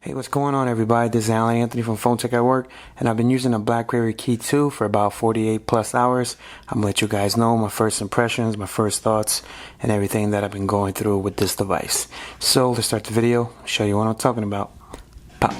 Hey, what's going on, everybody? This is Alan Anthony from Phone Tech at Work, and I've been using a BlackBerry KEY2 for about 48 plus hours. I'm gonna let you guys know my first impressions, my first thoughts, and everything that I've been going through with this device. So let's start the video, show you what I'm talking about. Pop.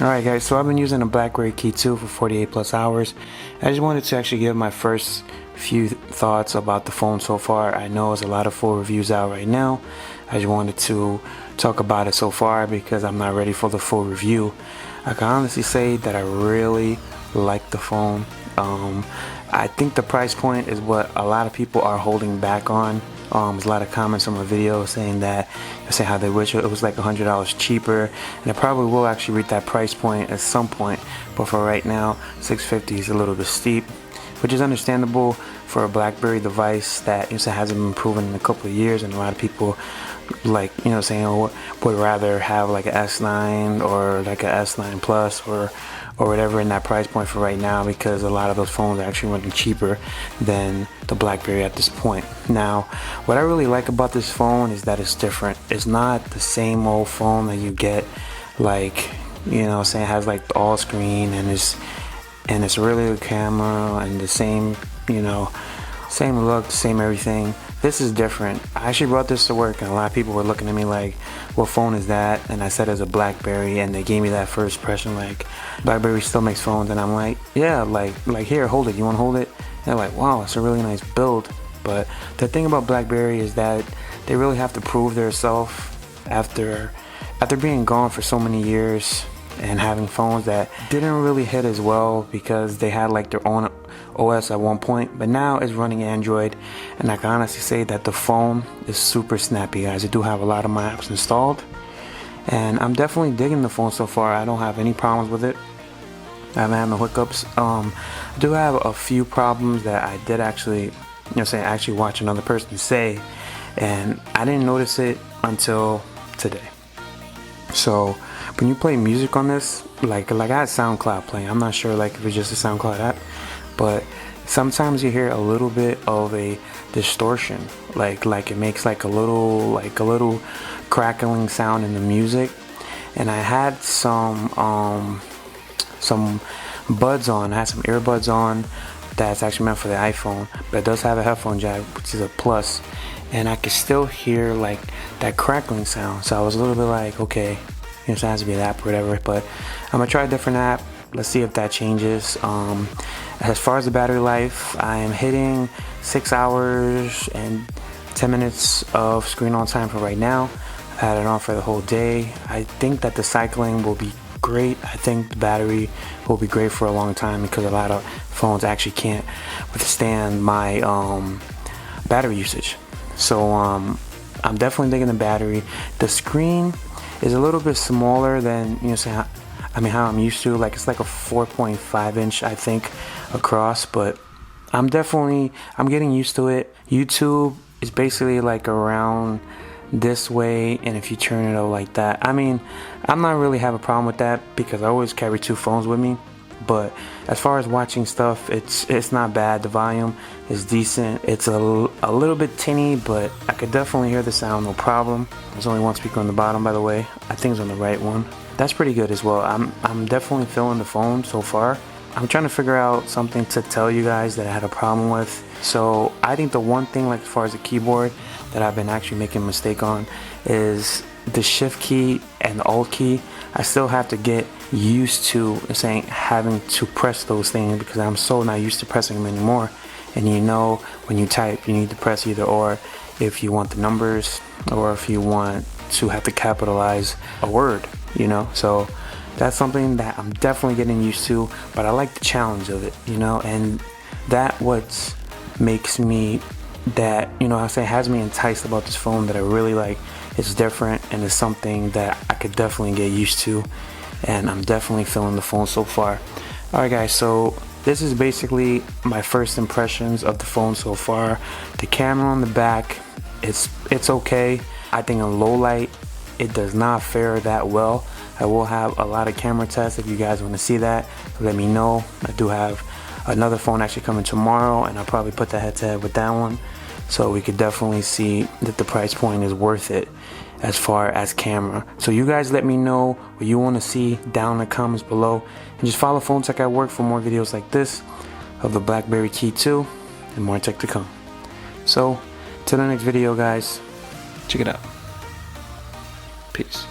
Alright guys, so I've been using a BlackBerry KEY2 for 48 plus hours. I just wanted to actually give my first few thoughts about the phone so far. I know there's a lot of full reviews out right now. I just wanted to talk about it so far because I'm not ready for the full review. I can honestly say that I really like the phone. I think the price point is what a lot of people are holding back on. There's a lot of comments on my video saying how they wish it was like $100 cheaper, and it probably will actually reach that price point at some point, but for right now $650 is a little bit steep, which is understandable for a BlackBerry device that hasn't been proven in a couple of years, and a lot of people would rather have like an S9 or like a S9 Plus or whatever in that price point for right now, because a lot of those phones are actually running cheaper than the BlackBerry at this point. Now, what I really like about this phone is that it's different. It's not the same old phone that you get, like, it has like the all screen and it's really good camera and the same, same look, same everything. This is different. I actually brought this to work and a lot of people were looking at me like, what phone is that? And I said it's a BlackBerry, and they gave me that first impression like, BlackBerry still makes phones, and I'm like, yeah, like here, hold it, you want to hold it? And they're like, wow, it's a really nice build. But the thing about BlackBerry is that they really have to prove themselves after being gone for so many years and having phones that didn't really hit as well because they had like their own OS at one point, but now it's running Android, and I can honestly say that the phone is super snappy, guys. I do have a lot of my apps installed, and I'm definitely digging the phone so far. I don't have any problems with it. I haven't had no hiccups. I do have a few problems that I did actually, actually watch another person say, and I didn't notice it until today. So when you play music on this, like I had SoundCloud playing. I'm not sure like if it's just a SoundCloud app, but sometimes you hear a little bit of a distortion, like it makes like a little crackling sound in the music. And I had some buds on. I had some earbuds on that's actually meant for the iPhone, but it does have a headphone jack, which is a plus, and I could still hear like that crackling sound. So I was a little bit like, okay, it has to be an app or whatever, but I'm gonna try a different app. Let's see if that changes. As far as the battery life, I am hitting 6 hours and 10 minutes of screen on time for right now. I've had it on for the whole day. I think that the cycling will be great. I think the battery will be great for a long time because a lot of phones actually can't withstand my battery usage. So I'm definitely digging the battery. The screen is a little bit smaller than how I'm used to. Like, it's like a 4.5 inch, I think, across, but I'm getting used to it. YouTube is basically like around this way, and if you turn it up like that, I'm not really have a problem with that because I always carry two phones with me. But as far as watching stuff, it's not bad. The volume is decent. It's a little bit tinny, but I could definitely hear the sound, no problem. There's only one speaker on the bottom, by the way. I think it's on the right one. That's pretty good as well. I'm definitely feeling the phone so far. I'm trying to figure out something to tell you guys that I had a problem with. So I think the one thing, like as far as the keyboard, that I've been actually making a mistake on is the shift key and the alt key. I still have to get used to having to press those things because I'm so not used to pressing them anymore. And when you type, you need to press either or if you want the numbers or if you want to have to capitalize a word, so that's something that I'm definitely getting used to, but I like the challenge of it, and that what makes me has me enticed about this phone, that I really like. It's different and it's something that I could definitely get used to, and I'm definitely feeling the phone so far. Alright guys, so this is basically my first impressions of the phone so far. The camera on the back, it's okay. I think in low light it does not fare that well. I will have a lot of camera tests if you guys want to see that. Let me know. I do have another phone actually coming tomorrow, and I'll probably put the head-to-head with that one, so we could definitely see that the price point is worth it as far as camera. So you guys let me know what you want to see down in the comments below, and just follow Phone Tech at Work for more videos like this of the BlackBerry KEY2 and more tech to come. So till the next video, guys, check it out. Peace.